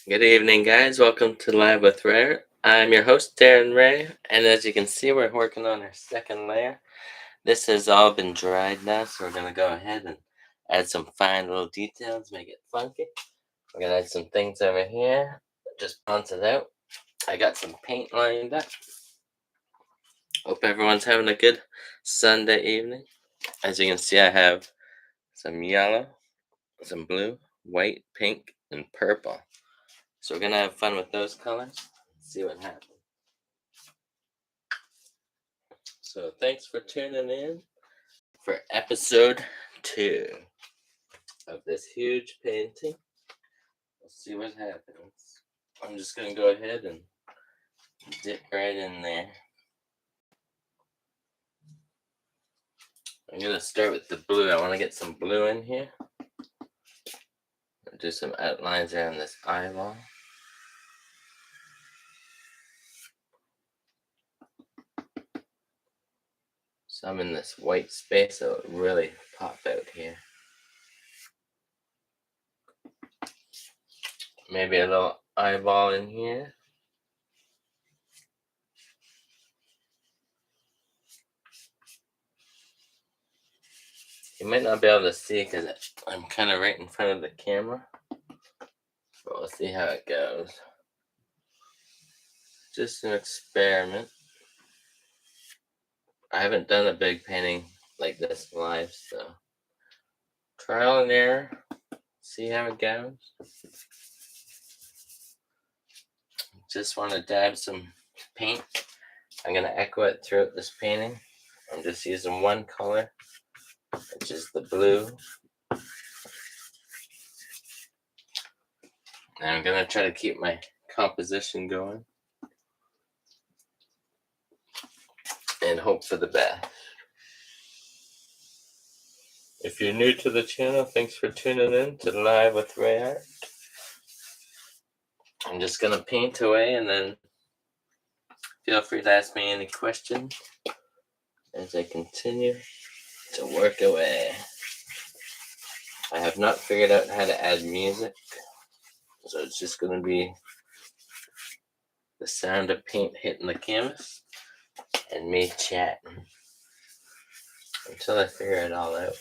Good evening, guys. Welcome to Live with RAEART. I'm your host, Darren Ray, and as you can see, we're working on our second layer. This has all been dried now, so we're going to go ahead and add some fine little details, make it funky. We're going to add some things over here, just balance it out. I got some paint lined up. Hope everyone's having a good Sunday evening. As you can see, I have some yellow, some blue, white, pink, and purple. So we're going to have fun with those colors, see what happens. So thanks for tuning in for episode 2 of this huge painting. We'll see what happens. I'm just going to go ahead and dip right in there. I'm going to start with the blue. I want to get some blue in here. Do some outlines around this eyeball. Some in this white space, so it really pop out here. Maybe a little eyeball in here. You might not be able to see because I'm kind of right in front of the camera, but we'll see how it goes. Just an experiment. I haven't done a big painting like this live, so trial and error. See how it goes. Just want to dab some paint. I'm going to echo it throughout this painting. I'm just using one color, which is the blue. And I'm going to try to keep my composition going and hope for the best. If you're new to the channel, thanks for tuning in to Live with RAEART. I'm just going to paint away and then feel free to ask me any questions as I continue to work away. I have not figured out how to add music, so it's just going to be the sound of paint hitting the canvas and me chatting until I figure it all out.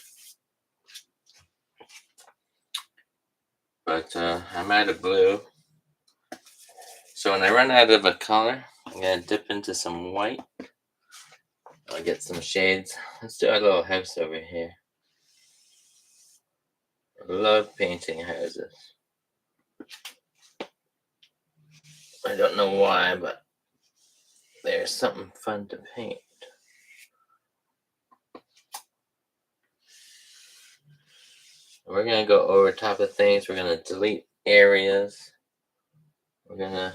But I'm out of blue, so when I run out of a color, I'm going to dip into some white. I'll get some shades. Let's do our little house over here. I love painting houses. I don't know why, but there's something fun to paint. We're going to go over top of things. We're going to delete areas. We're going to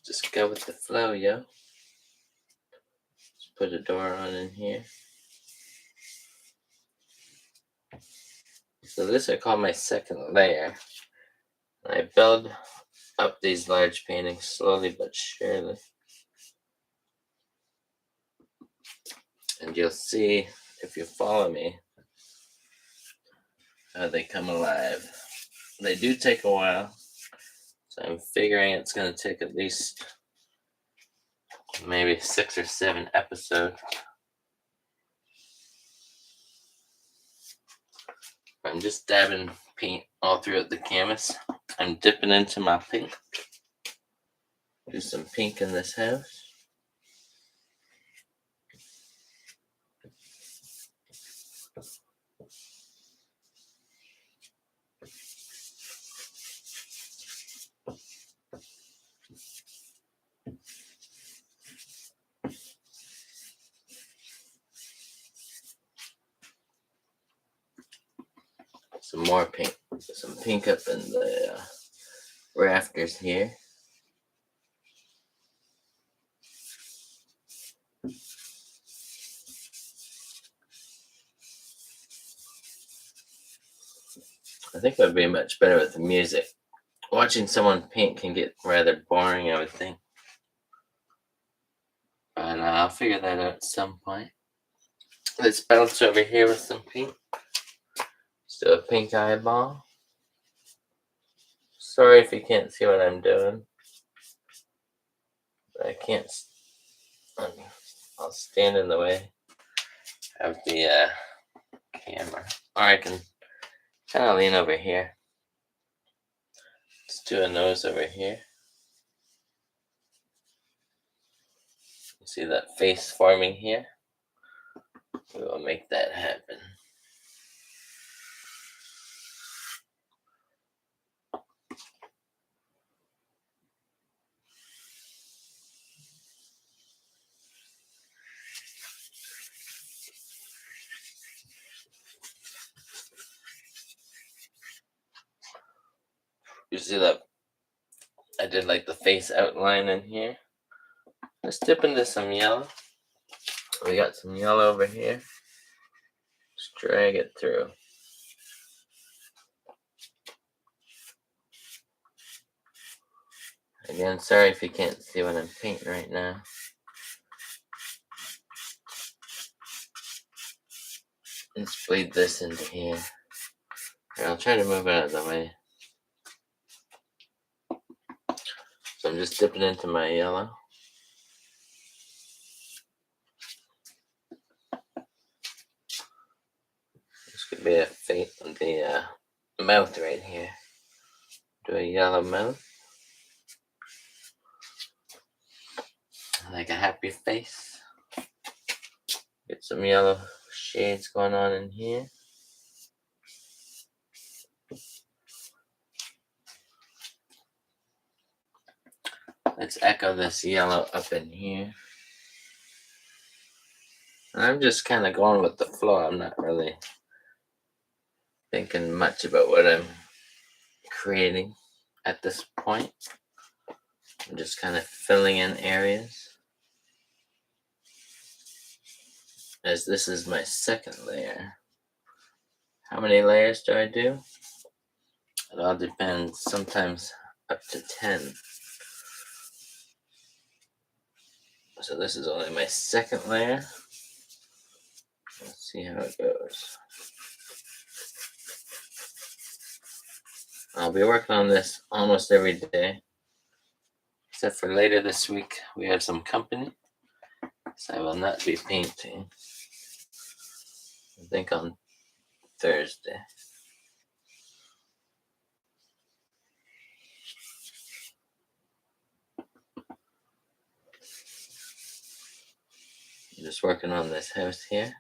just go with the flow, yo. Just put a door on in here. So this I call my second layer. I build up these large paintings slowly but surely. And you'll see, if you follow me, how they come alive. They do take a while, so I'm figuring it's going to take at least maybe 6 or 7 episodes. I'm just dabbing paint all throughout the canvas. I'm dipping into my pink. Do some pink in this house. Some more pink. Some pink up in the rafters here. I think it would be much better with the music. Watching someone paint can get rather boring, I would think. But I'll figure that out at some point. Let's bounce over here with some pink. Still a pink eyeball. Sorry if you can't see what I'm doing. But I can't. I'll stand in the way of the camera. Or I can kind of lean over here. Let's do a nose over here. You see that face forming here? We will make that happen. You see that I did like the face outline in here. Let's dip into some yellow. We got some yellow over here. Just drag it through. Again, sorry if you can't see what I'm painting right now. Let's bleed this into here. Here, I'll try to move it out of the way. So I'm just dipping into my yellow. This could be a face of the mouth right here. Do a yellow mouth. Like a happy face. Get some yellow shades going on in here. Let's echo this yellow up in here. I'm just kind of going with the flow. I'm not really thinking much about what I'm creating at this point. I'm just kind of filling in areas. As this is my second layer. How many layers do I do? It all depends. Sometimes up to 10. So this is only my second layer. Let's see how it goes. I'll be working on this almost every day. Except for later this week, we have some company. So I will not be painting. I think on Thursday. I'm just working on this house here.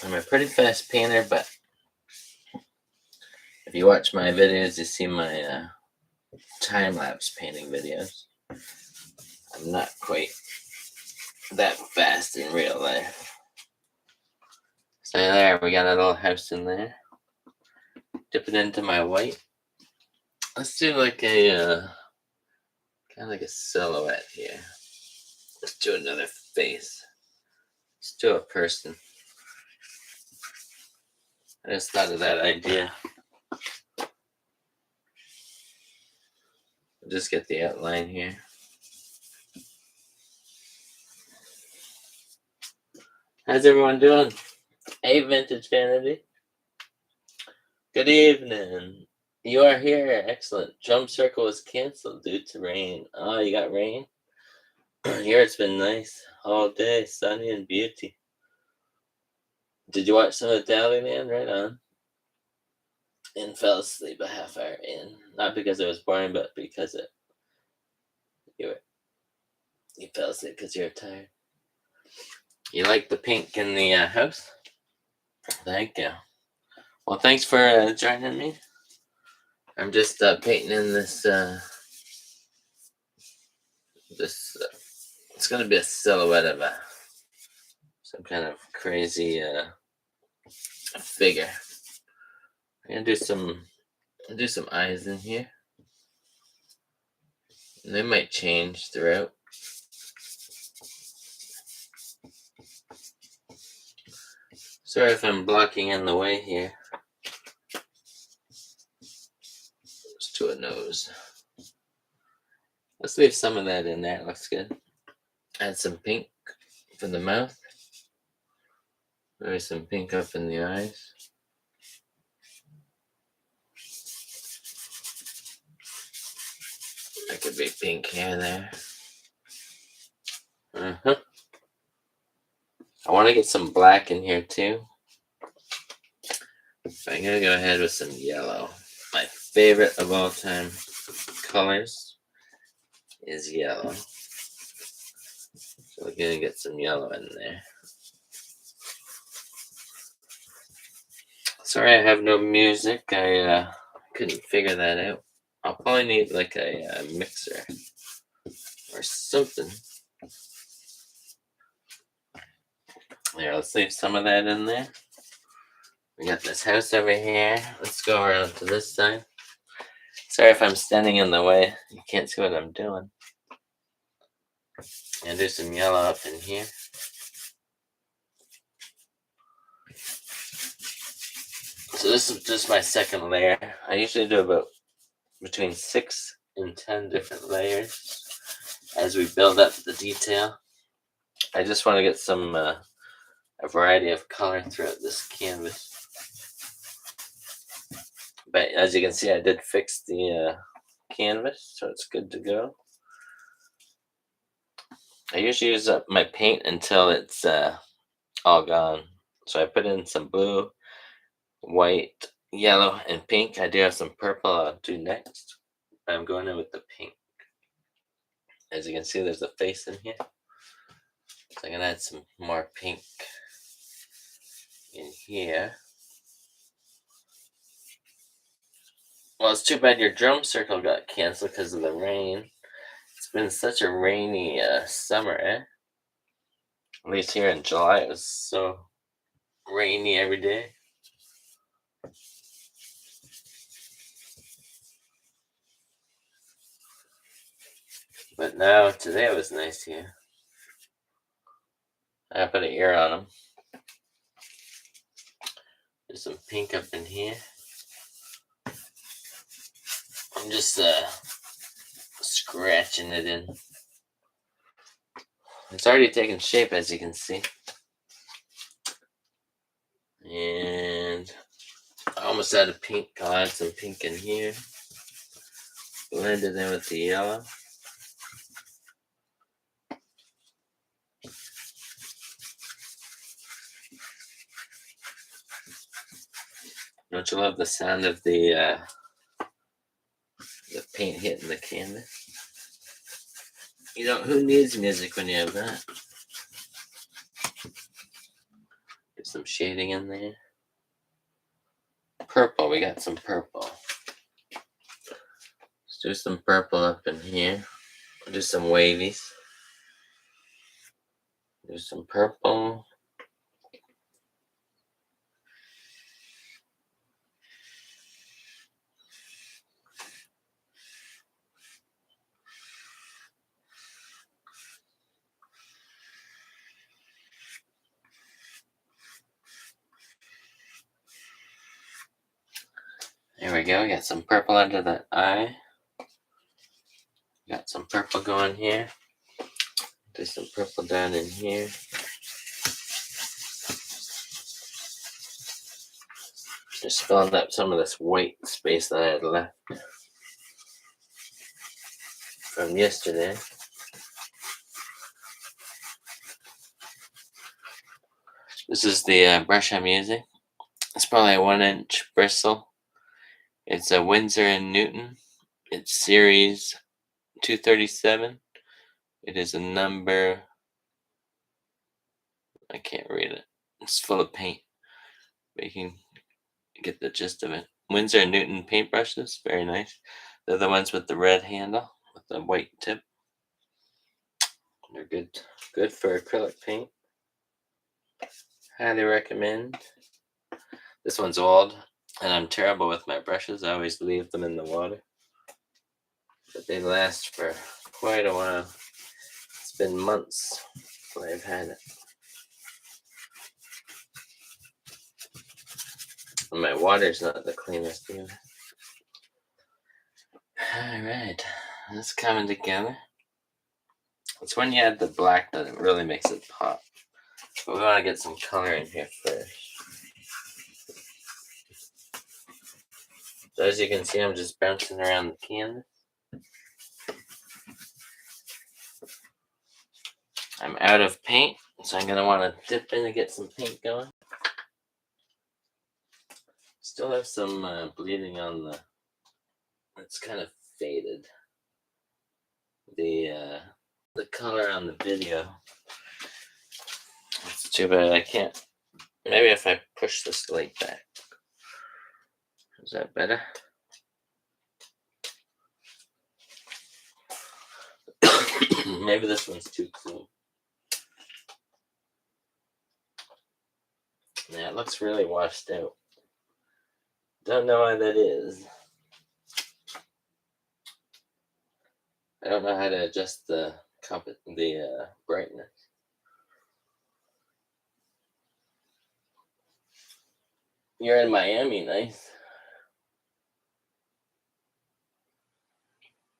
I'm a pretty fast painter, but if you watch my videos, you see my time-lapse painting videos. I'm not quite that fast in real life. So there, we got a little house in there. Dip it into my white. Let's do like a kind of like a silhouette here. Let's do another face. Let's do a person. I just thought of that idea. Just get the outline here. How's everyone doing? Hey, Vintage Vanity. Good evening. You are here. Excellent. Drum circle was canceled due to rain. Oh, you got rain? Here it's been nice all day, sunny and beauty. Did you watch some of Dailyman? Right on. And fell asleep a half hour in. Not because it was boring, but because you fell asleep because you were tired. You like the pink in the house? Thank you. Well, thanks for joining me. I'm just painting in this. It's gonna be a silhouette of some kind of crazy figure. I'm gonna do some eyes in here. And they might change throughout. Sorry if I'm blocking in the way here. Let's do a nose. Let's leave some of that in there. It looks good. Add some pink for the mouth. Maybe some pink up in the eyes. That could be pink here and there. I want to get some black in here too. I'm gonna go ahead with some yellow. My favorite of all time colors is yellow. So we're gonna get some yellow in there. Sorry I have no music. I couldn't figure that out. I'll probably need like a mixer or something. Here, let's leave some of that in there. We got this house over here. Let's go around to this side. Sorry if I'm standing in the way. You can't see what I'm doing. And do some yellow up in here. So this is just my second layer. I usually do about between 6 and 10 different layers as we build up the detail. I just want to get some a variety of color throughout this canvas. But as you can see, I did fix the canvas, so it's good to go. I usually use up my paint until it's all gone. So I put in some blue, white, yellow, and pink. I do have some purple I'll do next. I'm going in with the pink. As you can see, there's a face in here. So I'm gonna add some more pink in here. Well, it's too bad your drum circle got canceled because of the rain. It's been such a rainy summer, eh? At least here in July, it was so rainy every day. But now, today it was nice here. I put an ear on them. There's some pink up in here. I'm just scratching it in. It's already taken shape, as you can see. And I almost out of pink. I'll add some pink in here. Blend it in with the yellow. Don't you love the sound of the paint hitting the canvas? You know, who needs music when you have that? Get some shading in there. Purple, we got some purple. Let's do some purple up in here. Do some wavies. Do some purple. There we go. Got some purple under that eye. Got some purple going here. Do some purple down in here. Just filling up some of this white space that I had left from yesterday. This is the brush I'm using. It's probably a 1-inch bristle. It's a Winsor & Newton. It's series 237. It is a number, I can't read it. It's full of paint, but you can get the gist of it. Winsor & Newton paintbrushes, very nice. They're the ones with the red handle with the white tip. They're good for acrylic paint. Highly recommend. This one's old, and I'm terrible with my brushes. I always leave them in the water, but they last for quite a while. It's been months since I've had it. And my water's not the cleanest either. Alright, that's coming together. It's when you add the black that it really makes it pop. But we want to get some color in here first. So as you can see, I'm just bouncing around the canvas. I'm out of paint, so I'm going to want to dip in and get some paint going. Still have some bleeding on the... It's kind of faded. The color on the video. It's too bad I can't... Maybe if I push this light back. Is that better? Maybe this one's too clean. Yeah, it looks really washed out. Don't know why that is. I don't know how to adjust the brightness. You're in Miami, nice.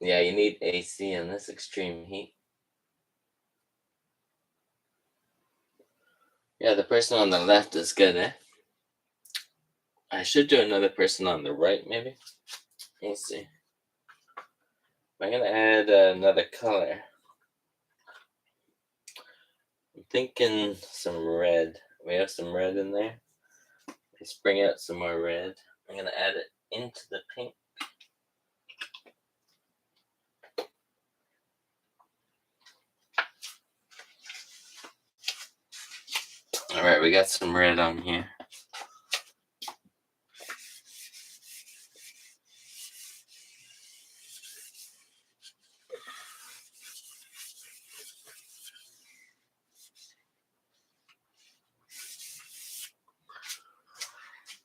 Yeah, you need AC in this extreme heat. Yeah, the person on the left is good, eh? I should do another person on the right, maybe. We'll see. I'm gonna add another color. I'm thinking some red. We have some red in there. Let's bring out some more red. I'm gonna add it into the paint. Alright, we got some red on here.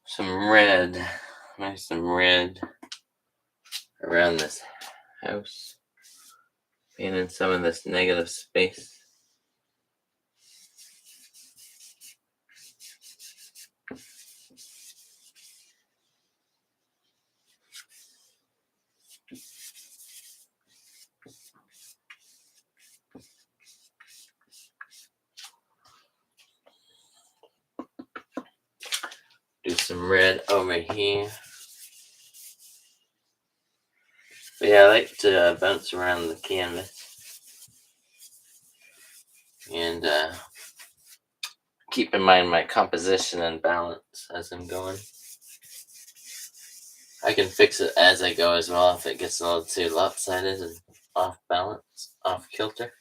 Some red. Maybe some red around this house. Painting some of this negative space. Do some red over here. But yeah, I like to bounce around the canvas. And keep in mind my composition and balance as I'm going. I can fix it as I go as well if it gets a little too lopsided and off balance, off kilter.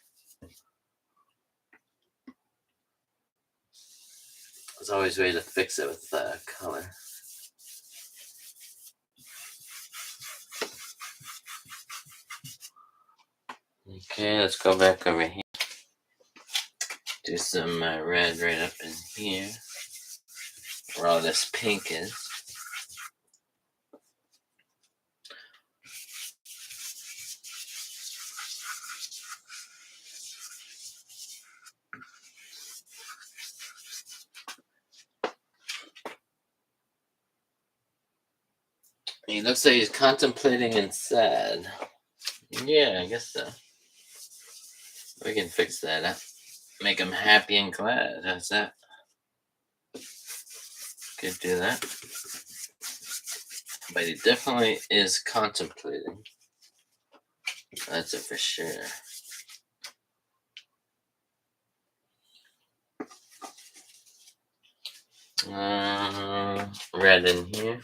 There's always a way to fix it with color. Okay, let's go back over here. Do some red right up in here, where all this pink is. He looks like he's contemplating and sad. Yeah, I guess so. We can fix that up. Make him happy and glad. How's that? Could do that. But he definitely is contemplating. That's it for sure. Red in here.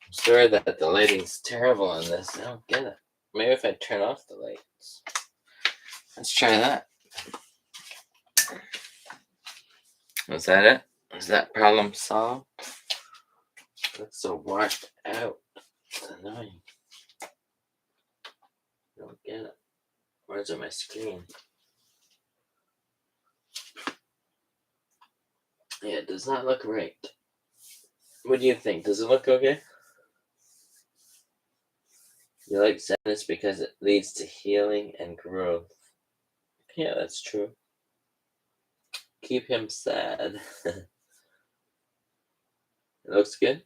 I'm sorry that the lighting's terrible on this. I don't get it. Maybe if I turn off the lights. Let's try that. Was that it? Is that problem solved? Looks so washed out. It's annoying. I don't get it. Where's on my screen? Yeah, it does not look right. What do you think? Does it look okay? You like sadness because it leads to healing and growth. Yeah, that's true. keep him sad. It looks good.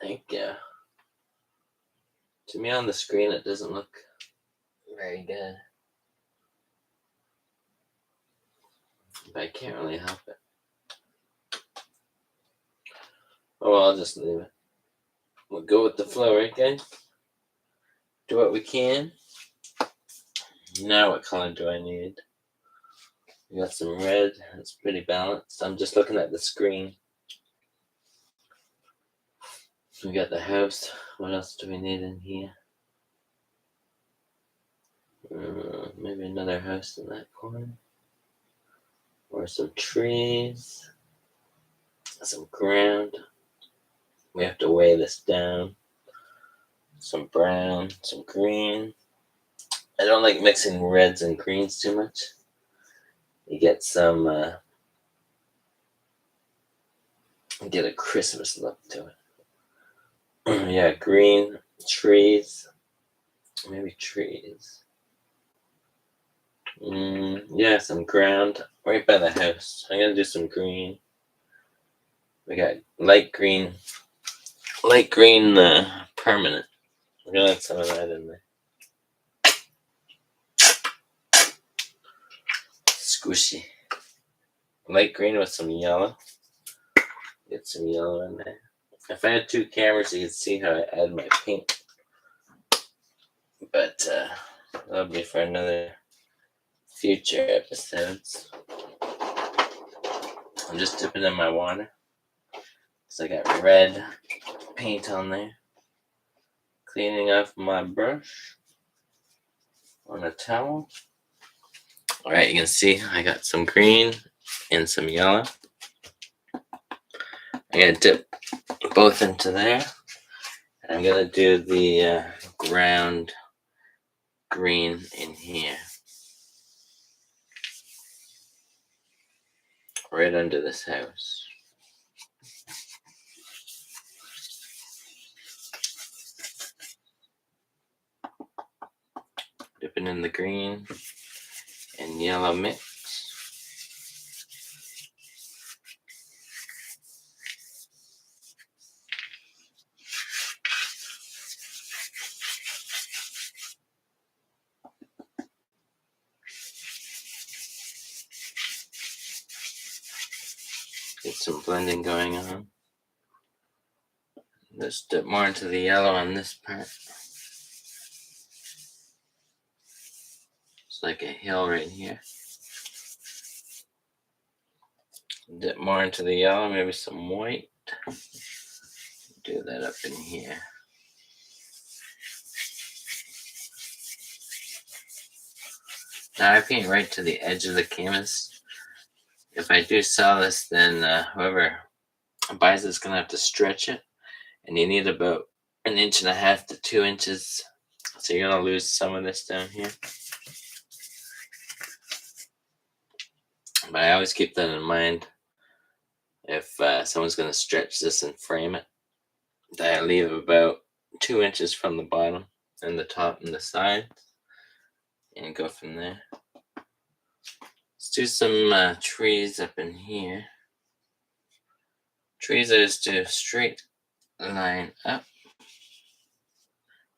Thank you. To me on the screen, it doesn't look very good. But I can't really help it. Oh, well, I'll just leave it. We'll go with the flow, right, guys? Do what we can. Now, what color do I need? We got some red. It's pretty balanced. I'm just looking at the screen. We got the house. What else do we need in here? Maybe another house in that corner. Or some trees. Some ground. We have to weigh this down. Some brown, some green. I don't like mixing reds and greens too much. You get some, get a Christmas look to it. Yeah, green, trees. Maybe trees. Yeah, some ground right by the house. I'm gonna do some green. We got light green permanent. We're gonna add some of that in there. Squishy. Light green with some yellow. Get some yellow in there. If I had two cameras, you could see how I add my paint. But that'll be for another future episodes. I'm just dipping in my water. Because I got red paint on there. Cleaning off my brush on a towel. Alright, you can see I got some green and some yellow. I'm going to dip both into there. And I'm going to do the ground green in here. Right under this house. Dipping in the green and yellow mix. Get some blending going on. Let's dip more into the yellow on this part. It's like a hill right here. Dip more into the yellow, maybe some white. Do that up in here. Now I paint right to the edge of the canvas. If I do sell this, then whoever buys it's gonna have to stretch it, and you need about 1.5 to 2 inches. So you're gonna lose some of this down here. But I always keep that in mind. If someone's gonna stretch this and frame it, that I leave about 2 inches from the bottom and the top and the side, and go from there. Let's do some trees up in here. Trees I just do a straight line up.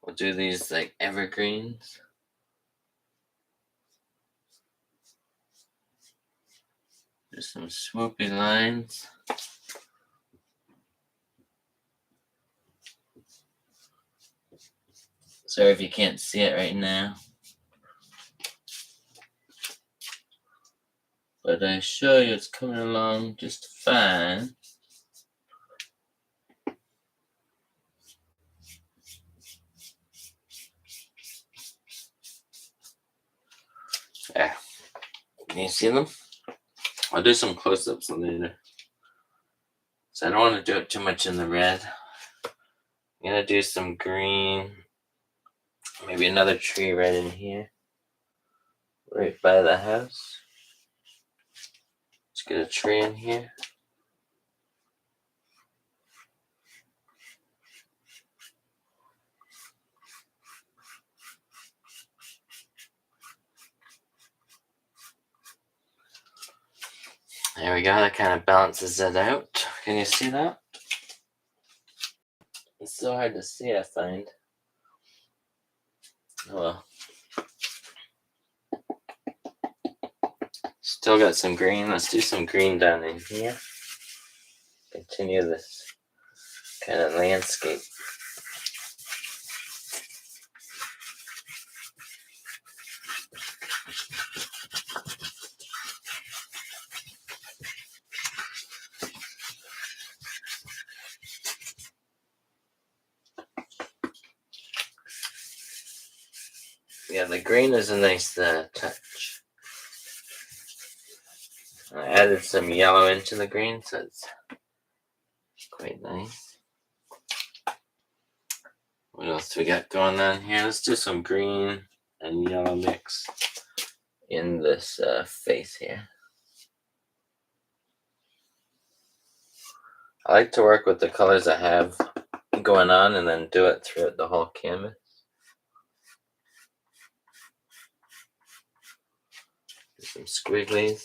We'll do these like evergreens. Do some swoopy lines. Sorry if you can't see it right now. But I show you it's coming along just fine. There. Can you see them? I'll do some close-ups later. So I don't want to do it too much in the red. I'm gonna do some green. Maybe another tree right in here. Right by the house. Let's get a tree in here. There we go, that kind of balances it out. Can you see that? It's so hard to see, I find. Oh well. Still got some green. Let's do some green down in here. Continue this kind of landscape. Yeah, the green is a nice touch. I added some yellow into the green, so it's quite nice. What else we got going on here? Let's do some green and yellow mix in this face here. I like to work with the colors I have going on and then do it throughout the whole canvas. Do some squigglies.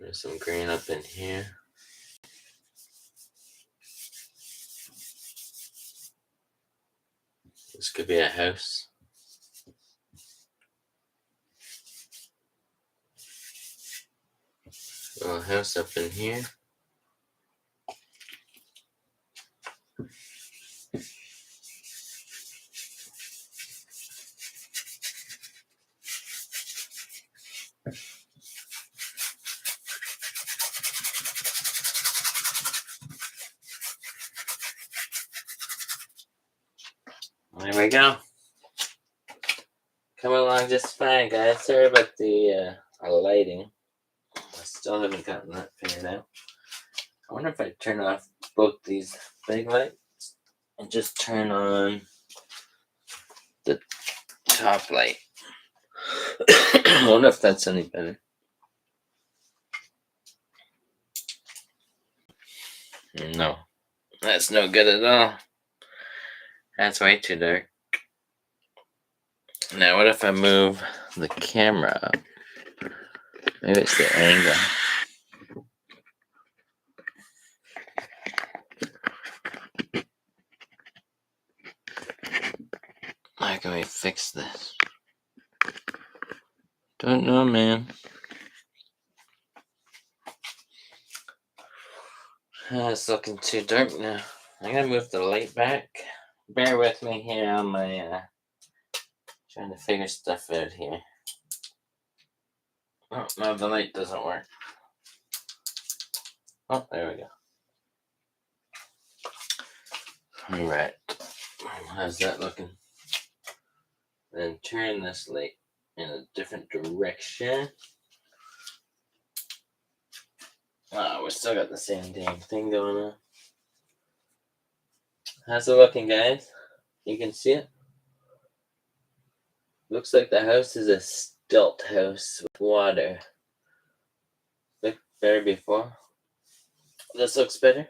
There's some green up in here. This could be a house. Little house up in here. There we go. Coming along just fine, guys. Sorry about the lighting. I still haven't gotten that figured out. I wonder if I turn off both these big lights and just turn on the top light. I wonder if that's any better. No, that's no good at all. That's way too dark. Now, what if I move the camera up? Maybe it's the angle. How can we fix this? Don't know, man. It's looking too dark now. I'm gonna move the light back. Bear with me here on my trying to figure stuff out here. Oh no, the light doesn't work. Oh, there we go. Alright. How's that looking? Then turn this light in a different direction. Oh, we still got the same damn thing going on. How's it looking, guys? You can see it? Looks like the house is a stilt house with water. Looked better before. This looks better.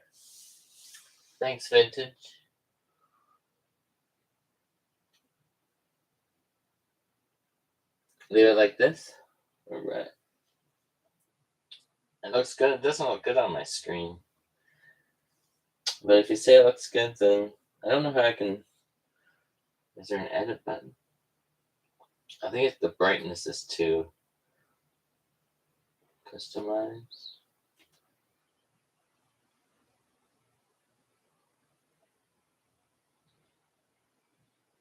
Thanks, Vintage. Leave it like this. Alright. It looks good. It doesn't look good on my screen. But if you say it looks good, then I don't know how I can. Is there an edit button? I think it's the brightness is too. Customize.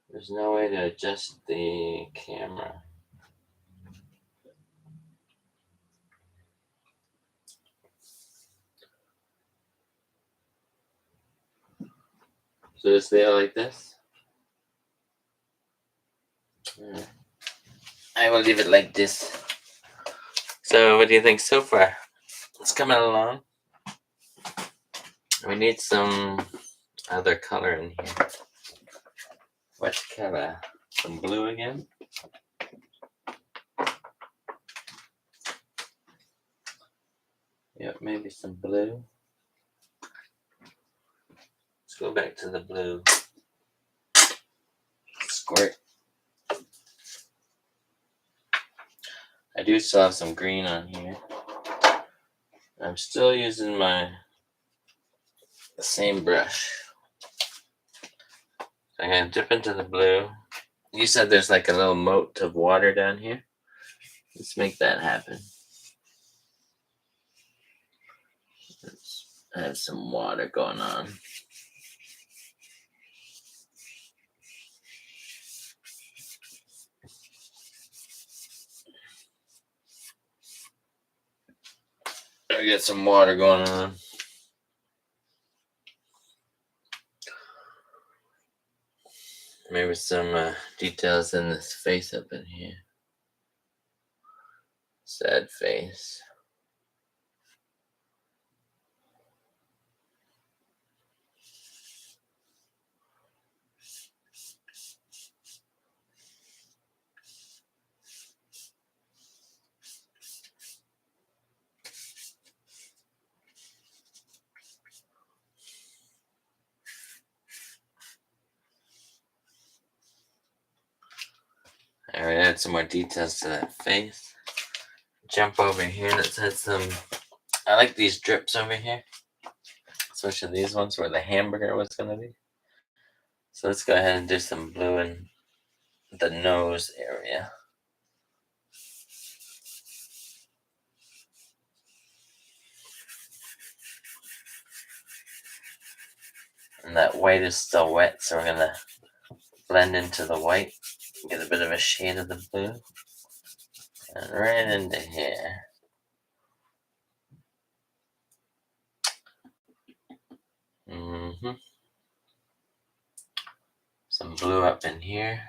There's no way to adjust the camera. So just leave it like this. Alright. I will leave it like this. So what do you think so far? It's coming along. We need some other color in here. What color? Some blue again? Yep, maybe some blue. go back to the blue. Squirt. I do still have some green on here. I'm still using the same brush. I'm gonna dip into the blue. You said there's like a little moat of water down here. Let's make that happen. Let's have some water going on. I got some water going on. Maybe some details in this face up in here. Sad face. Alright, add some more details to that face. Jump over here. Let's add some. I like these drips over here, especially these ones where the hamburger was gonna be. So let's go ahead and do some blue in the nose area. And that white is still wet, so we're gonna blend into the white, get a bit of a shade of the blue, and right into here. Some blue up in here.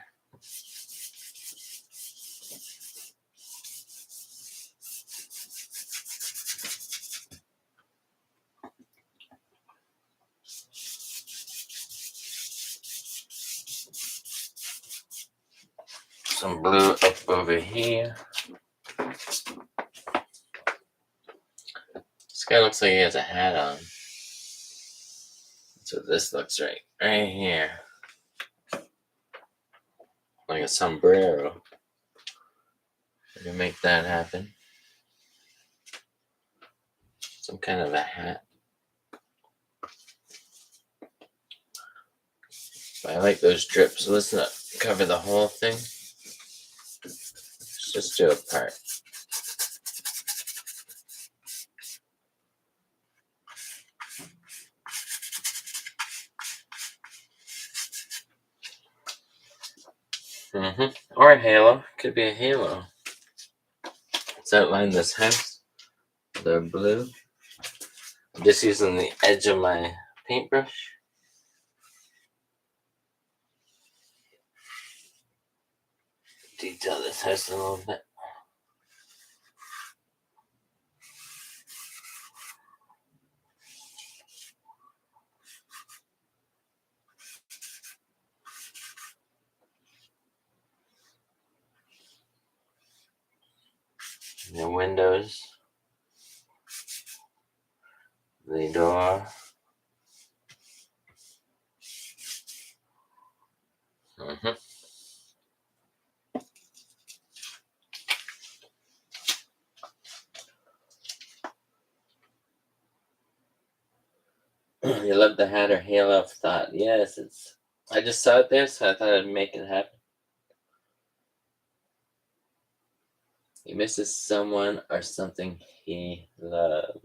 Some blue up over here. This guy looks like he has a hat on. That's what this looks like. Right here. Like a sombrero. We can make that happen. Some kind of a hat. But I like those drips. So let's not cover the whole thing. Let's just do a part. Or a halo. Could be a halo. Let's outline this house. The blue. I'm just using the edge of my paintbrush. Detail this house a little bit. The windows. The door. You love the hat or halo of thought. Yes, I just saw it there, so I thought I'd make it happen. He misses someone or something he loves.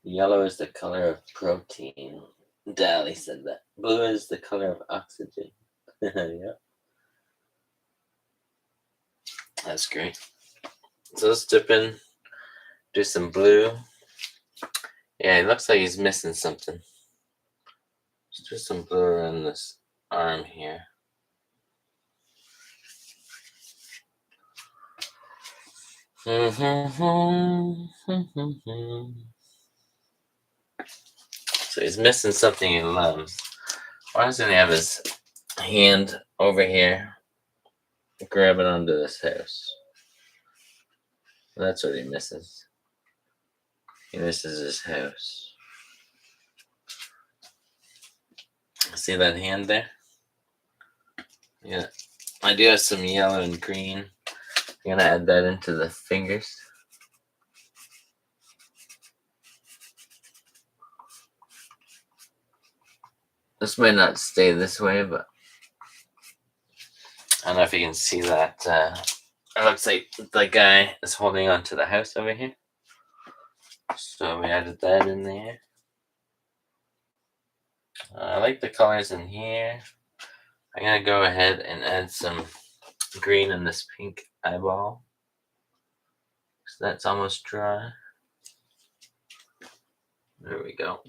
Yellow is the color of protein. Dally said that. Blue is the color of oxygen. Yeah. That's great. So let's dip in, do some blue. Yeah, it looks like he's missing something. Let's do some blue around this arm here. So he's missing something he loves. Why doesn't he have his hand over here grabbing onto this house? That's what he misses. He misses his house. See that hand there? Yeah. I do have some yellow and green. I'm gonna add that into the fingers. This might not stay this way, but I don't know if you can see that. It looks like the guy is holding on to the house over here. So we added that in there. I like the colors in here. I'm gonna go ahead and add some green in this pink eyeball. So that's almost dry. There we go.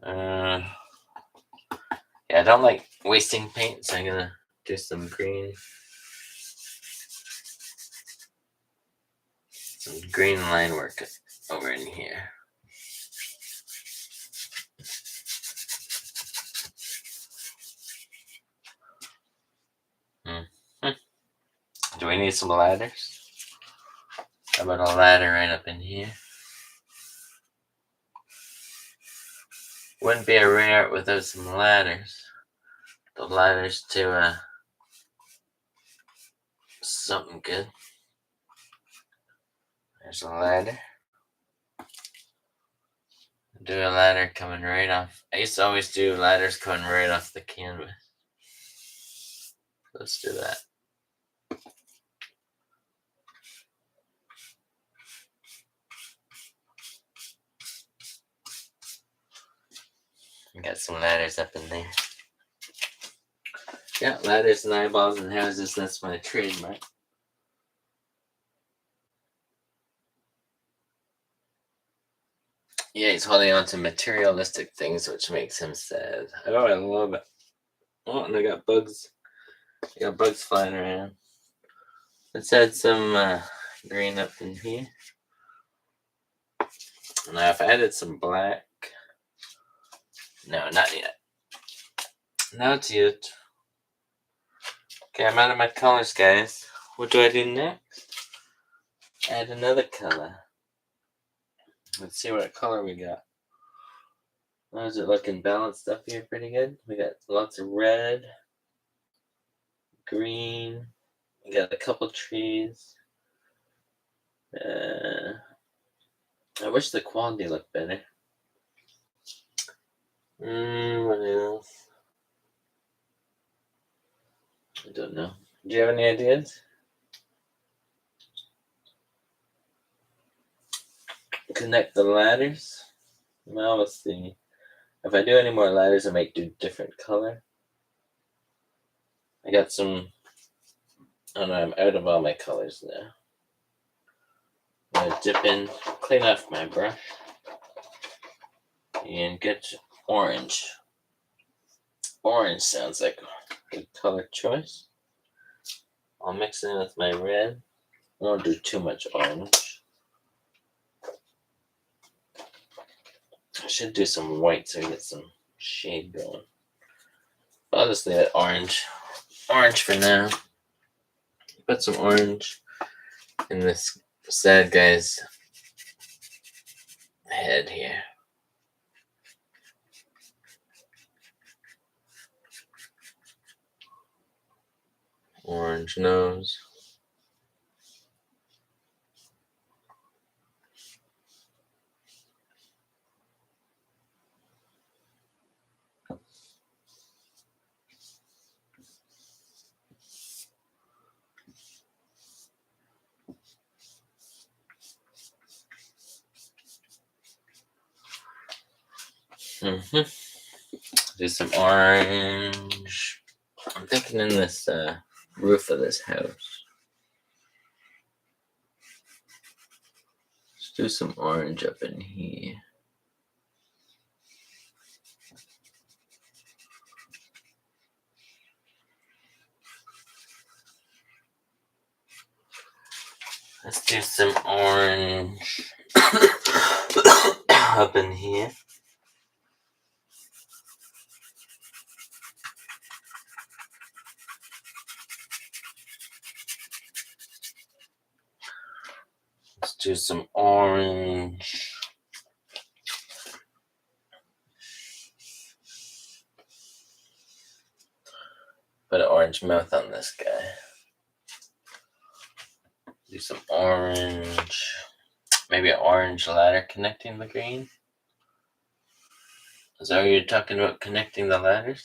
Yeah, I don't like wasting paint, so I'm gonna do some green. Some green line work over in here. Do we need some ladders? How about a ladder right up in here? Wouldn't be a RAEART without some ladders. The ladders to something good. There's a ladder. Do a ladder coming right off. I used to always do ladders coming right off the canvas. Let's do that. Got some ladders up in there. Yeah, ladders and eyeballs and houses, that's my trademark. Yeah, he's holding on to materialistic things, which makes him sad. Oh, I love it. Oh, and I got bugs. I got bugs flying around. Let's add some green up in here. Now, if I added some black. No, not yet. Not yet. Okay, I'm out of my colors, guys. What do I do next? Add another color. Let's see what color we got. How's it looking balanced up here? Pretty good. We got lots of red, green. We got a couple trees. I wish the quality looked better. What else? I don't know. Do you have any ideas? Connect the ladders. Now let's see. If I do any more ladders, I might do different color. I got some. Oh no, I'm out of all my colors now. I'm gonna dip in, clean off my brush, and get orange. Orange sounds like a good color choice. I'll mix it in with my red. I won't do too much orange. I should do some white so we get some shade going. I'll just leave it orange. Orange for now. Put some orange in this sad guy's head here. Orange nose. Do some orange. I'm thinking in this roof of this house. Let's do some orange up in here. Let's do some orange up in here. Let's do some orange put an orange mouth on this guy. Do some orange. Maybe an orange ladder connecting the green. Is that what you're talking about, connecting the ladders?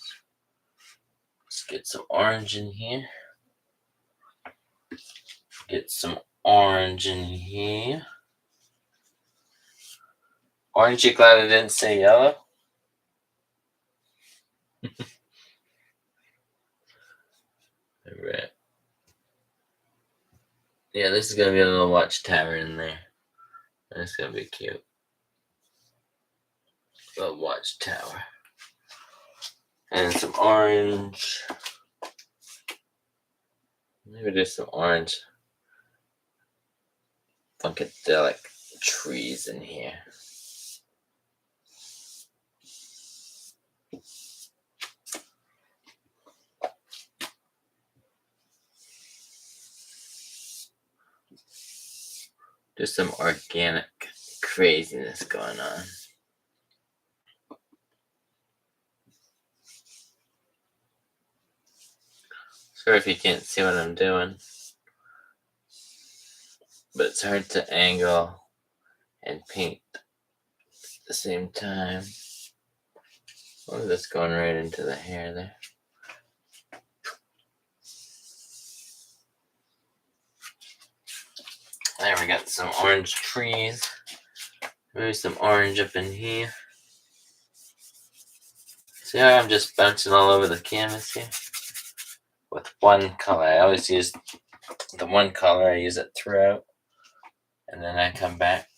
Let's get some orange in here. Get some orange in here. Aren't you glad I didn't say yellow? Alright. Yeah, this is gonna be a little watchtower in there. That's gonna be cute. Little watchtower. And some orange. Maybe there's some orange funkadelic trees in here. There's some organic craziness going on. Sorry if you can't see what I'm doing, but it's hard to angle and paint at the same time. Oh, that's going right into the hair there. There, we got some orange trees. Maybe some orange up in here. See how I'm just bouncing all over the canvas here? With one color. I always use the one color, I use it throughout. And then I come back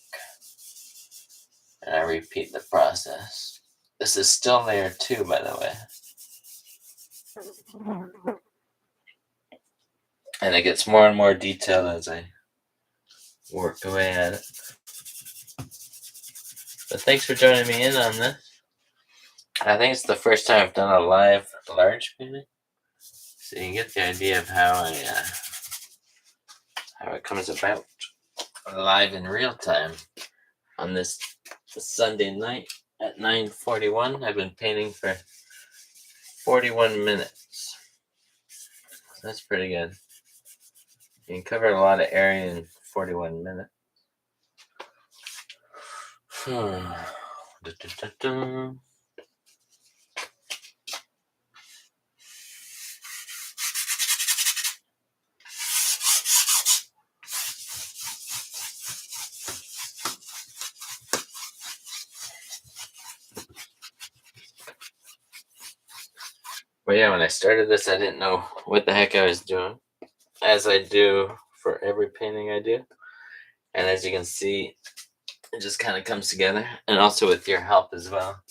and I repeat the process. This is still layer 2, by the way. And it gets more and more detailed as I work away at it. But thanks for joining me in on this. I think it's the first time I've done a live large painting. So you can get the idea of how it comes about live in real time on this Sunday night at 9:41. I've been painting for 41 minutes. So that's pretty good. You can cover a lot of area in 41 minutes. But yeah, when I started this, I didn't know what the heck I was doing, as I do for every painting I do. And as you can see, it just kind of comes together, and also with your help as well.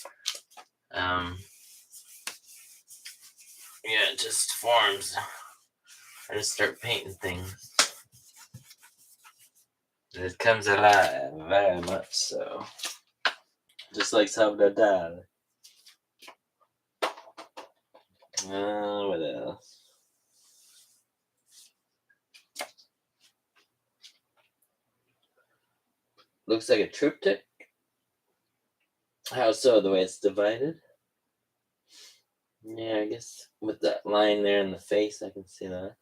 Yeah, it just forms. I just start painting things. And it comes alive, very much so. Just like Salvador. What else? Looks like a triptych. How so? The way it's divided? Yeah, I guess with that line there in the face, I can see that.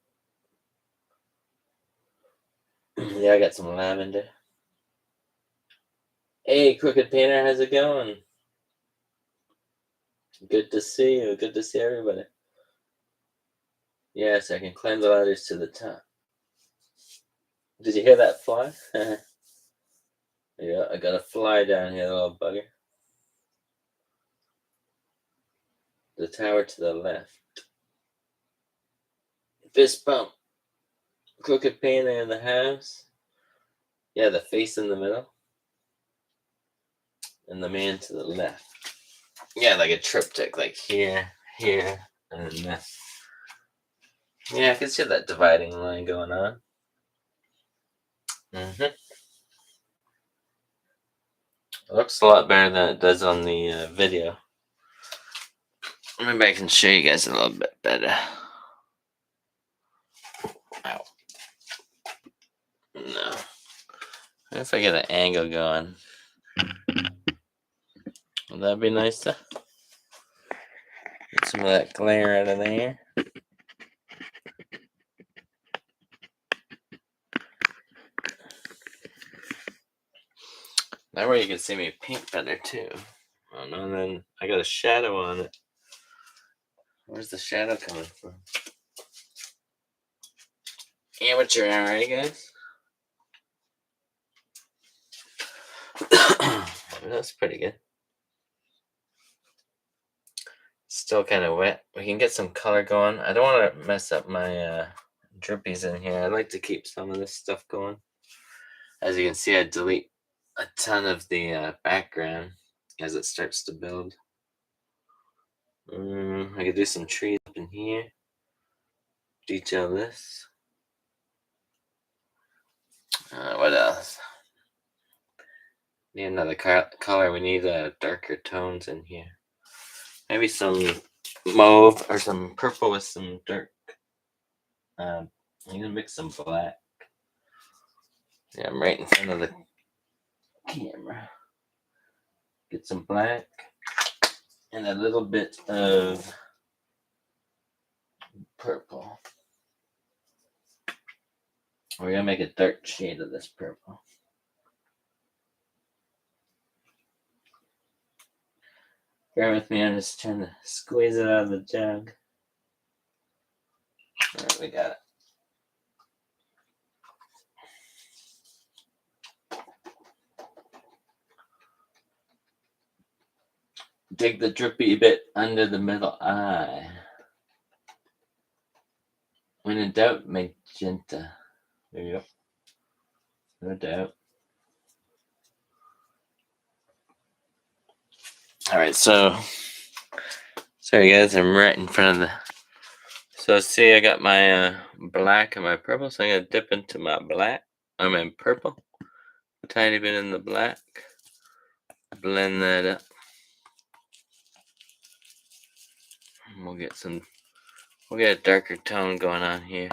Yeah, I got some lavender. Hey, Crooked Painter, how's it going? Good to see you. Good to see everybody. Yes, I can climb the ladders to the top. Did you hear that fly? Yeah, I got a fly down here, little bugger. The tower to the left. Fist bump. Crooked Painter in the house. Yeah, the face in the middle. And the man to the left. Yeah, like a triptych, like here, here, and then this. Yeah, I can see that dividing line going on. It looks a lot better than it does on the video. Maybe I can show you guys a little bit better. Ow. No. What if I get an angle going? Would that be nice to get some of that glare out of there? That way you can see me paint better too. Oh no, and then I got a shadow on it. Where's the shadow coming from? Amateur hour, guys? That's pretty good. Still kind of wet. We can get some color going. I don't want to mess up my drippies in here. I like to keep some of this stuff going. As you can see, I delete a ton of the background as it starts to build. I could do some trees up in here. Detail this. What else? Need another color. We need darker tones in here. Maybe some mauve or some purple with some dark. I'm gonna mix some black. Yeah, I'm right in front of the camera. Get some black and a little bit of purple. We're gonna make a dark shade of this purple. Bear with me, I'm just trying to squeeze it out of the jug. Alright, we got it. Dig the drippy bit under the middle eye. When in doubt, magenta. There you go. No doubt. Alright, so sorry guys, I'm right in front of the. So see, I got my black and my purple, so I'm gonna dip into my black. I'm in purple. A tiny bit in the black. Blend that up. We'll get a darker tone going on here.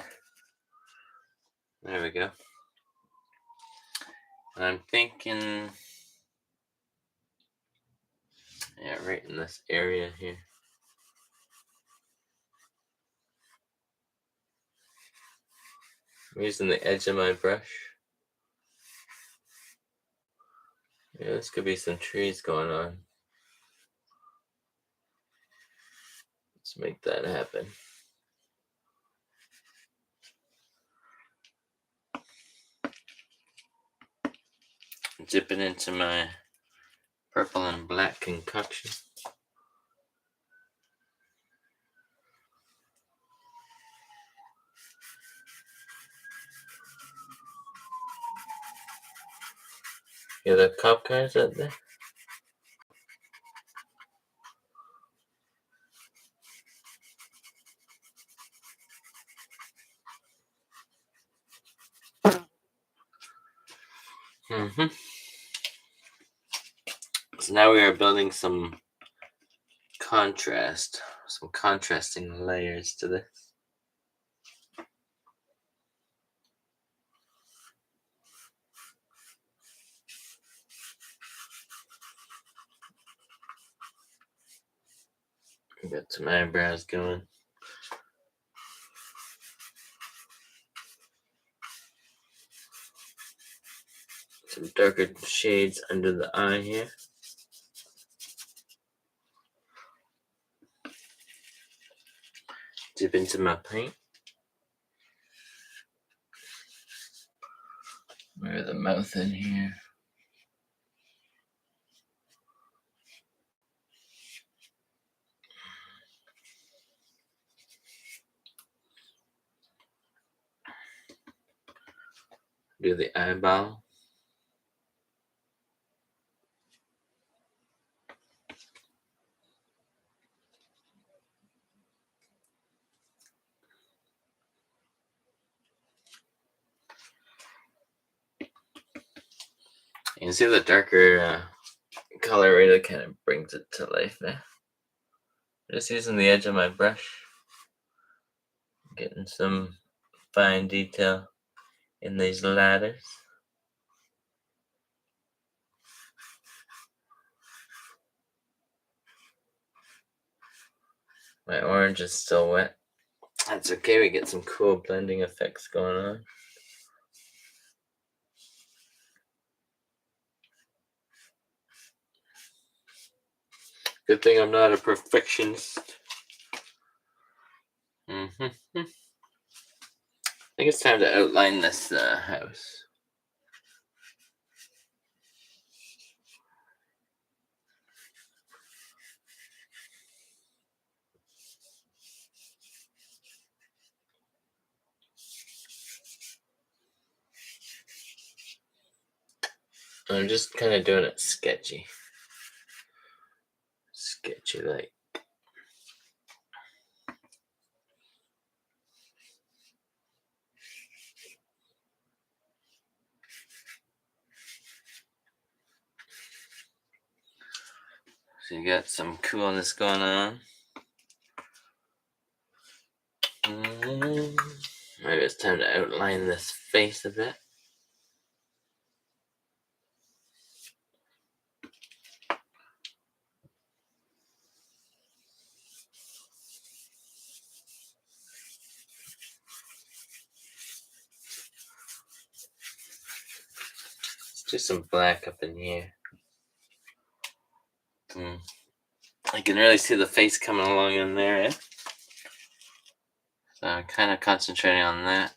There we go. And I'm thinking, yeah, right in this area here. I'm using the edge of my brush. Yeah, this could be some trees going on. Let's make that happen. Dip it into my purple and black concoction. Yeah, the cop cars out there. So now we are building some contrast, some contrasting layers to this. We got some eyebrows going. Some darker shades under the eye here. Dip into my paint. Mirror the mouth in here. Do the eyeball. You can see the darker color really kind of brings it to life there. Just using the edge of my brush. Getting some fine detail in these ladders. My orange is still wet. That's okay, we get some cool blending effects going on. Good thing I'm not a perfectionist. I think it's time to outline this house. I'm just kind of doing it sketchy. Sketchy like. So you got some coolness going on. Maybe it's time to outline this face a bit. Let's do some black up in here. I can really see the face coming along in there, eh? So I'm kind of concentrating on that.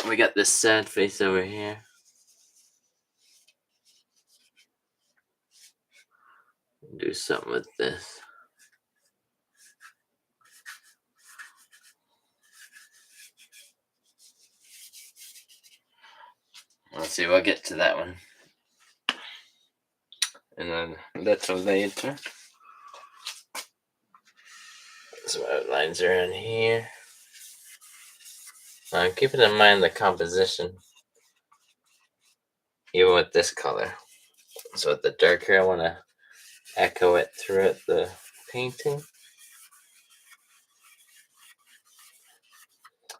We got this sad face over here. Do something with this. Let's see, we'll get to that one. And then a little later. Some outlines around here. I'm keeping in mind the composition, even with this color. So with the darker, I want to echo it throughout the painting.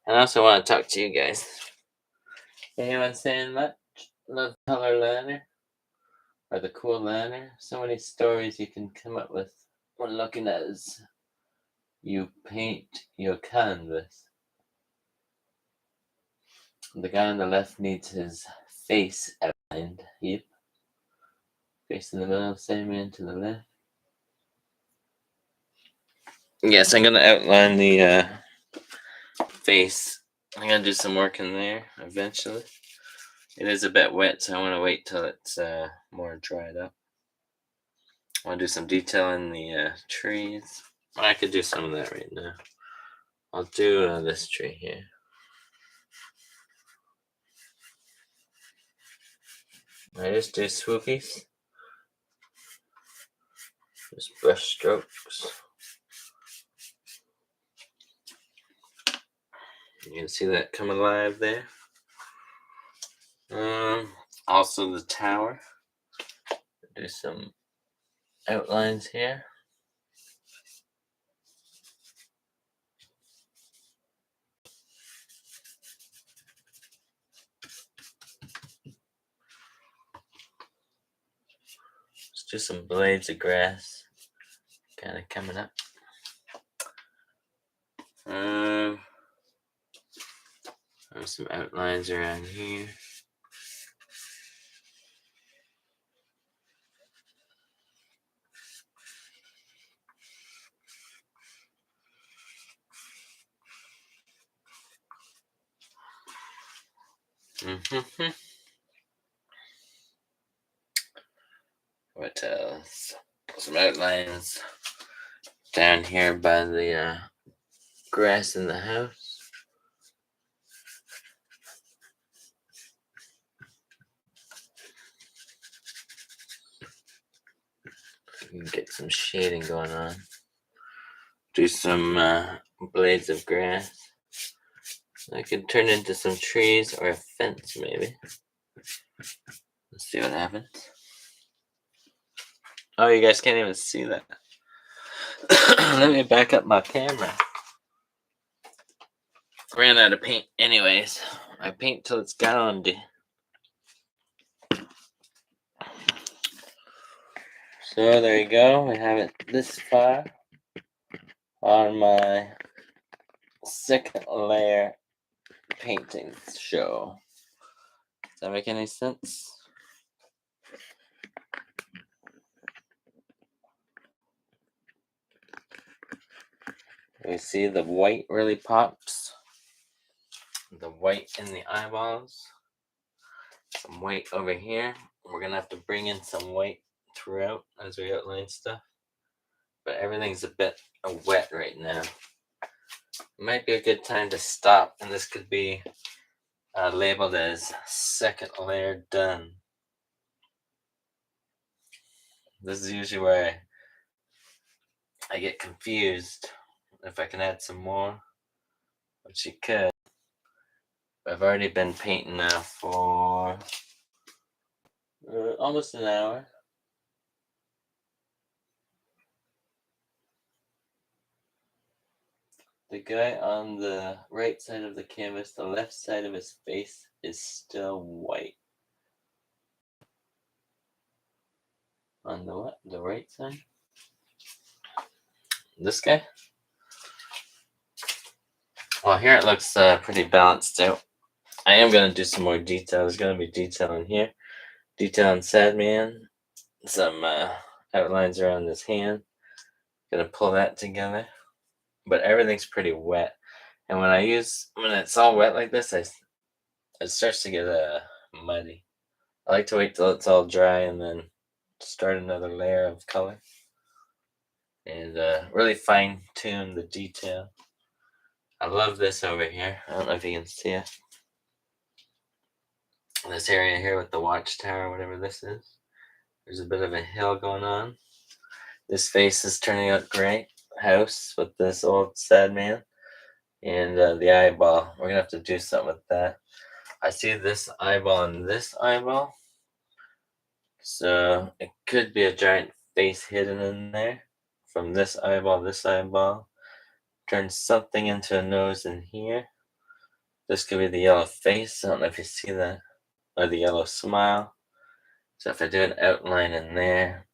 And I also want to talk to you guys. Anyone saying much? Love color liner? Or the cool liner? So many stories you can come up with when looking as you paint your canvas. The guy on the left needs his face outlined. Yep. Face in the middle, same man to the left. Yes, I'm gonna outline the face. I'm gonna do some work in there eventually. It is a bit wet, so I want to wait till it's more dried up. I want to do some detail in the trees. I could do some of that right now. I'll do this tree here. I just do swoopies. Just brush strokes. You can see that come alive there. Also the tower. Do some outlines here. Let's do some blades of grass kind of coming up. There's some outlines around here. What else? Some outlines down here by the grass in the house. You can get some shading going on. Do some blades of grass. I could turn into some trees or a fence, maybe. Let's see what happens. Oh, you guys can't even see that. Let me back up my camera. Ran out of paint anyways. I paint till it's gone. So there you go. We have it this far on my second layer painting show. Does that make any sense? You see the white really pops. The white in the eyeballs. Some white over here. We're gonna have to bring in some white throughout as we outline stuff. But everything's a bit wet right now. It might be a good time to stop, and this could be labeled as second layer done. This is usually where I get confused if I can add some more, which you could. I've already been painting now for almost an hour. The guy on the right side of the canvas, the left side of his face is still white. On the what? The right side? This guy? Well, here it looks pretty balanced out. I am going to do some more detail. There's going to be detail in here. Detail on Sadman. Some outlines around his hand. Going to pull that together. But everything's pretty wet. And when it's all wet like this, it starts to get muddy. I like to wait till it's all dry and then start another layer of color. And really fine tune the detail. I love this over here. I don't know if you can see it. This area here with the watchtower, whatever this is. There's a bit of a hill going on. This face is turning out great. House with this old sad man. And the eyeball. We're going to have to do something with that. I see this eyeball and this eyeball. So it could be a giant face hidden in there. From this eyeball. Turn something into a nose in here. This could be the yellow face. I don't know if you see that. Or the yellow smile. So if I do an outline in there.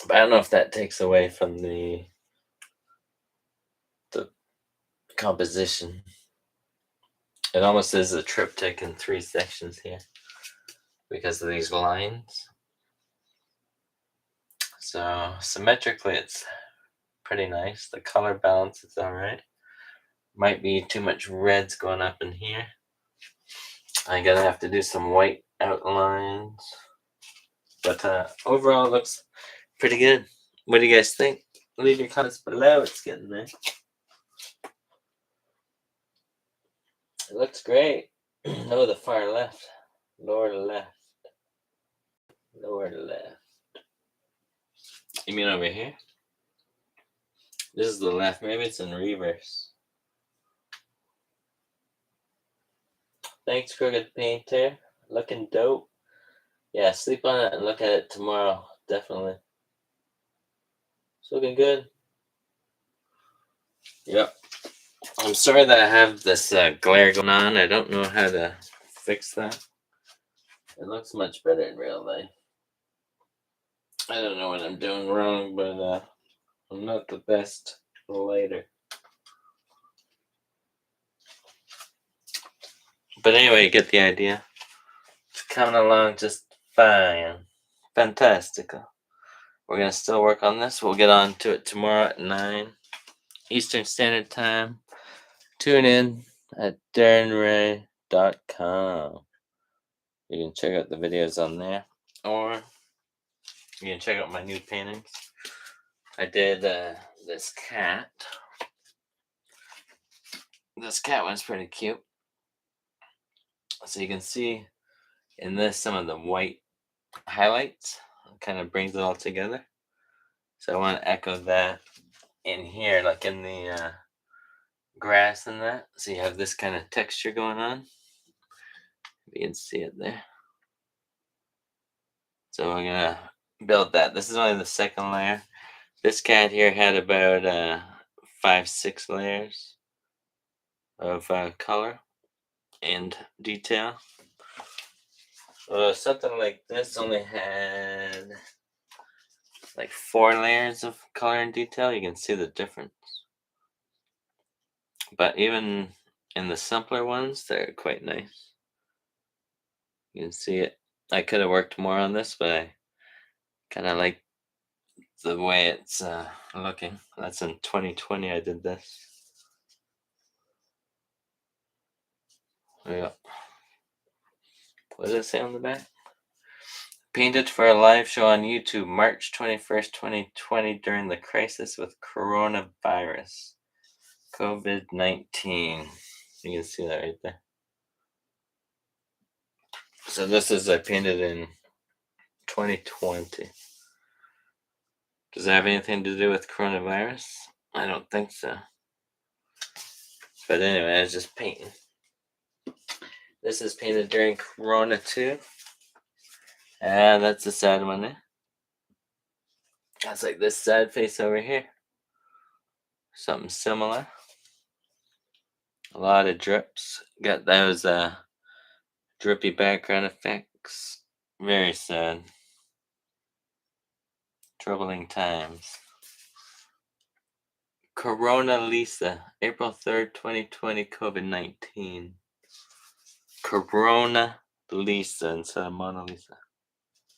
But I don't know if that takes away from the composition. It almost is a triptych in 3 sections here. Because of these lines. So symmetrically it's pretty nice. The color balance is alright. Might be too much reds going up in here. I'm gonna have to do some white outlines. But overall it looks pretty good. What do you guys think? Leave your comments below. It's getting there. It looks great. No, the far left. Lower left. Lower left. You mean over here? This is the left. Maybe it's in reverse. Thanks, Crooked Painter. Looking dope. Yeah, sleep on it and look at it tomorrow. Definitely. It's looking good. Yep. I'm sorry that I have this glare going on. I don't know how to fix that. It looks much better in real life. I don't know what I'm doing wrong, but I'm not the best lighter. But anyway, you get the idea. It's coming along just fine. Fantastical. We're going to still work on this. We'll get on to it tomorrow at 9 Eastern Standard Time. Tune in at darrenray.com. You can check out the videos on there. Or you can check out my new paintings. I did this cat. This cat one's pretty cute. So you can see in this some of the white highlights. It kind of brings it all together. So I want to echo that in here, like in the grass and that. So you have this kind of texture going on. You can see it there. So we're going to build that. This is only the second layer. This cat here had about 5-6 layers of color and detail. Something like this only had like 4 layers of color and detail. You can see the difference. But even in the simpler ones, they're quite nice. You can see it. I could have worked more on this, but I kind of like the way it's looking. That's in 2020 I did this. Yeah. What does it say on the back? Painted for a live show on YouTube, March 21st, 2020, during the crisis with coronavirus, COVID-19. You can see that right there. So this is painted in 2020. Does it have anything to do with coronavirus? I don't think so. But anyway, I was just painting. This is painted during Corona too. And that's a sad one there. That's like this sad face over here. Something similar. A lot of drips. Got those drippy background effects. Very sad. Troubling times. Corona Lisa, April 3rd, 2020, COVID-19. Corona Lisa instead of Mona Lisa.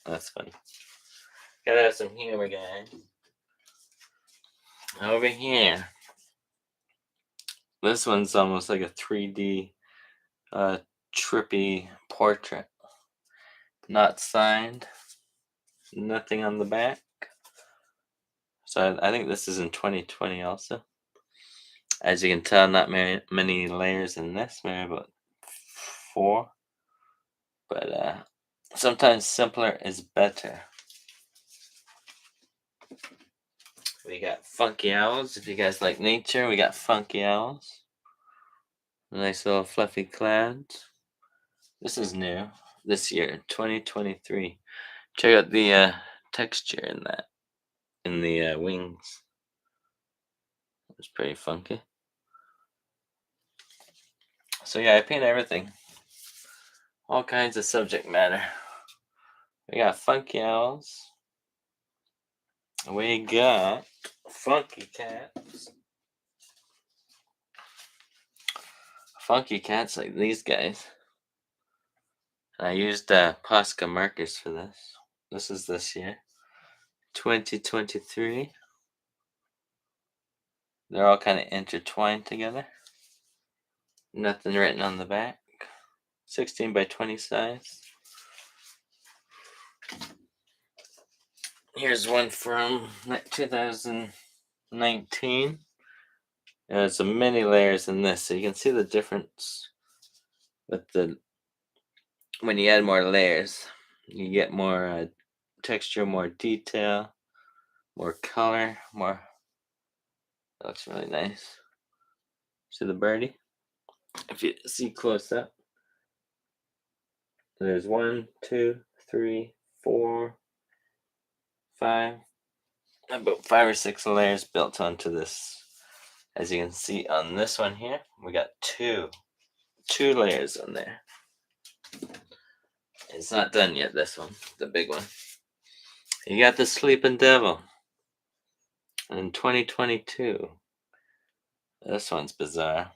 That's funny. Gotta have some humor, guys. Over here. This one's almost like a 3D trippy portrait. Not signed. Nothing on the back. So I think this is in 2020 also. As you can tell, not many layers in this, maybe about 4. But sometimes simpler is better. We got funky owls. If you guys like nature, we got funky owls. Nice little fluffy clouds. This is new. This year, 2023. Check out the texture in that. In the wings. It's pretty funky. So yeah, I paint everything. All kinds of subject matter. We got funky owls. We got funky cats. Funky cats like these guys. I used Posca markers for this. This is this year. 2023. They're all kind of intertwined together. Nothing written on the back. 16 by 20 size. Here's one from 2019. There's some many layers in this, so you can see the difference with when you add more layers. You get more texture, more detail, more color, more. That looks really nice. See the birdie? If you see close up, there's 1, 2, 3, 4, 5, about 5 or 6 layers built onto this. As you can see on this one here, we got two layers on there. It's not done yet, this one, the big one. You got the Sleeping Devil in 2022. This one's bizarre.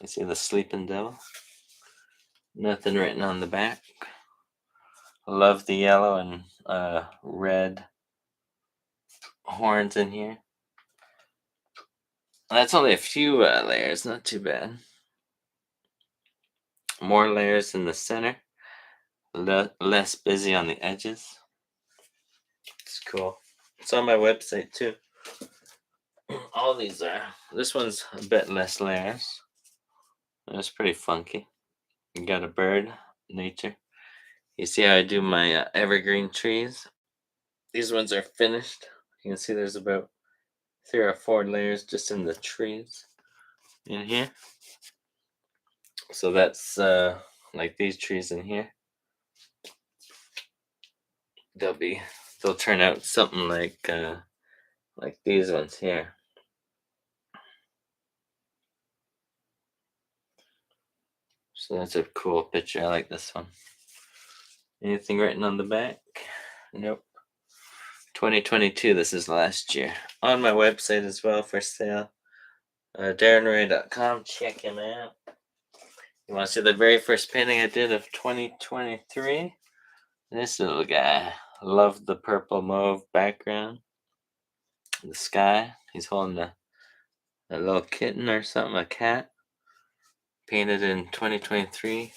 You see the Sleeping Devil? Nothing written on the back. Love the yellow and red horns in here. That's only a few layers, not too bad. More layers in the center. Less busy on the edges. It's cool. It's on my website too. All these are. This one's a bit less layers. It's pretty funky. You got a bird, nature. You see how I do my evergreen trees? These ones are finished. You can see there's about 3 or 4 layers just in the trees in here. So that's like these trees in here. They'll turn out something like these ones here. So that's a cool picture. I like this one. Anything written on the back? Nope. 2022, this is last year. On my website as well for sale. DarrenRae.com. Check him out. You want to see the very first painting I did of 2023? This little guy. Love the purple mauve background. The sky. He's holding a little kitten or something, a cat. painted in 2023.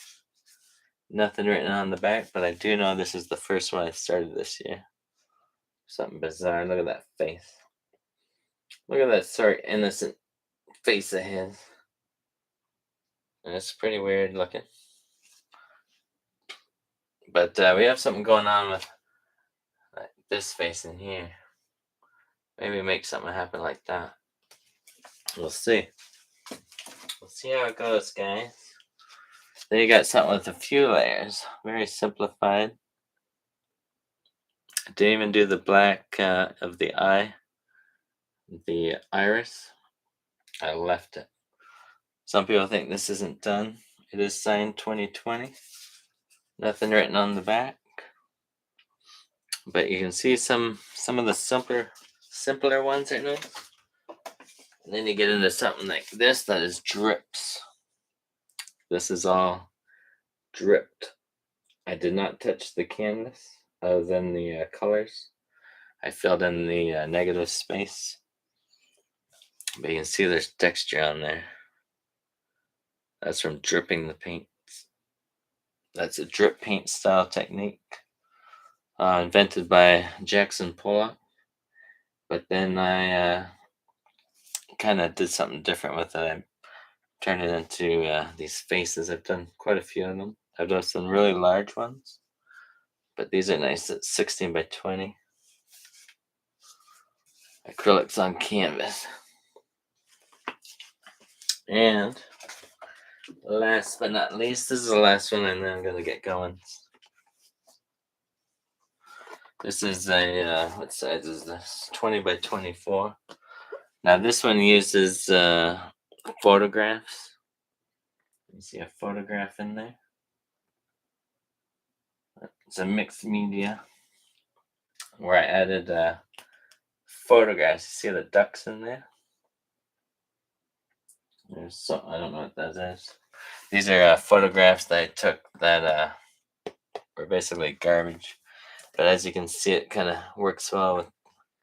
Nothing written on the back, but I do know this is the first one I started this year. Something bizarre. Look at that face. Look at that sort of innocent face of his. And it's pretty weird looking. But we have something going on with this face in here. Maybe make something happen like that. We'll see. We'll see how it goes, guys. Then you got something with a few layers. Very simplified. I didn't even do the black of the eye. The iris. I left it. Some people think this isn't done. It is signed 2020. Nothing written on the back. But you can see some of the simpler ones are nice. And then you get into something like this that is drips. This is all dripped. I did not touch the canvas other than the colors. I filled in the negative space. But you can see there's texture on there. That's from dripping the paints. That's a drip paint style technique invented by Jackson Pollock. But then I kind of did something different with it. I turned it into these faces. I've done quite a few of them. I've done some really large ones, but these are nice at 16 by 20. Acrylics on canvas. And last but not least, this is the last one, and then I'm going to get going. This is a, what size is this? 20 by 24. Now this one uses photographs. You see a photograph in there. It's a mixed media where I added photographs. You see the ducks in there? There's some, I don't know what that is. These are photographs that I took that were basically garbage. But as you can see, it kind of works well with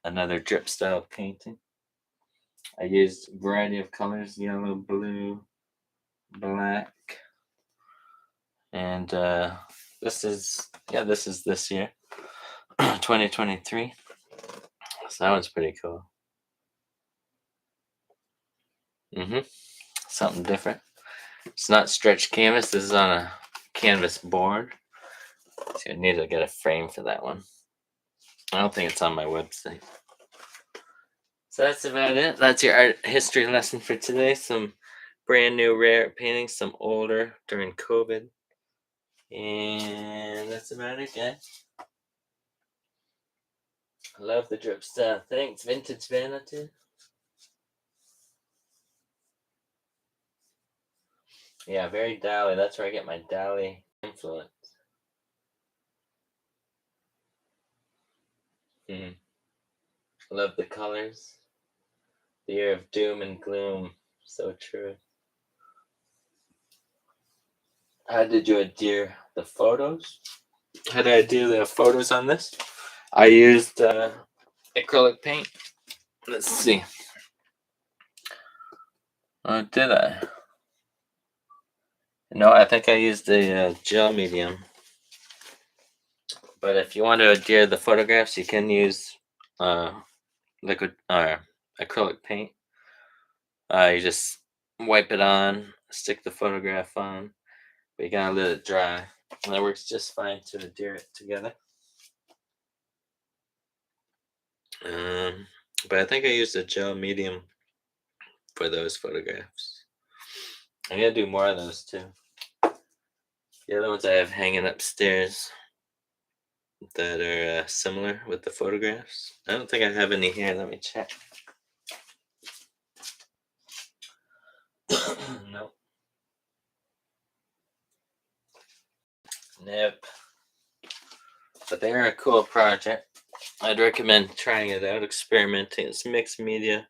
another drip style painting. I used a variety of colors: yellow, blue, black, and this is this year, 2023. So that one's pretty cool. Something different. It's not stretched canvas. This is on a canvas board. So you need to get a frame for that one. I don't think it's on my website. So that's about it. That's your art history lesson for today. Some brand new RAEART paintings, some older during COVID. And that's about it, guys. I love the drip style. Thanks, Vintage Vanity. Yeah, very Dali. That's where I get my Dali influence. Love the colors. The year of doom and gloom. So true. How did you adhere the photos? How did I do the photos on this? I used acrylic paint. Let's see. Did I? No, I think I used the gel medium. But if you want to adhere the photographs, you can use liquid acrylic paint. You just wipe it on, stick the photograph on, but you gotta let it dry. And that works just fine to adhere it together. But I think I used a gel medium for those photographs. I'm gonna do more of those too. The other ones I have hanging upstairs that are similar with the photographs. I don't think I have any here. Let me check. Nope. Nope. But they are a cool project. I'd recommend trying it out, experimenting. It's mixed media,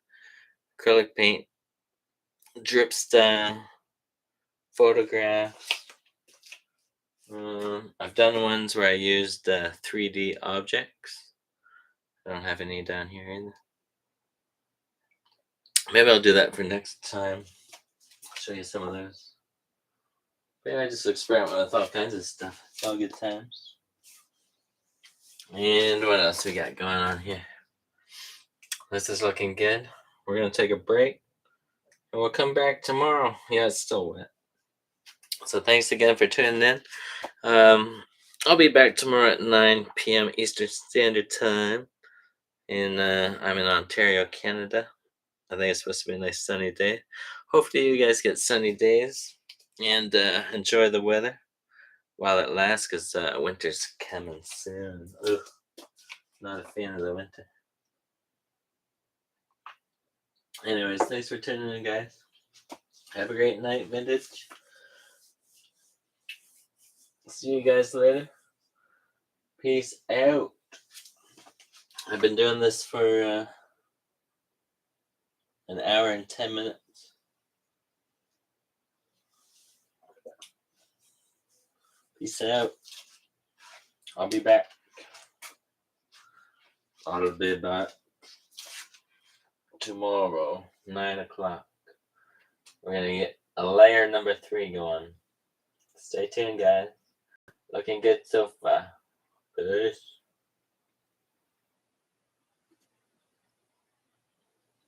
acrylic paint, drip style, photographs. I've done ones where I used 3D objects. I don't have any down here either. Maybe I'll do that for next time. I'll show you some of those. But I just experiment with all kinds of stuff. It's all good times. And what else we got going on here? This is looking good. We're going to take a break. And we'll come back tomorrow. Yeah, it's still wet. So thanks again for tuning in. I'll be back tomorrow at 9 p.m. Eastern Standard Time. And I'm in Ontario, Canada. I think it's supposed to be a nice sunny day. Hopefully you guys get sunny days. And enjoy the weather while it lasts, because winter's coming soon. Ugh, not a fan of the winter. Anyways, thanks for tuning in, guys. Have a great night, Vintage. See you guys later. Peace out. I've been doing this for an hour and 10 minutes. Peace out. I'll be back. I'll be back tomorrow, 9 o'clock. We're going to get a layer number 3 going. Stay tuned, guys. Looking good so far. Peace.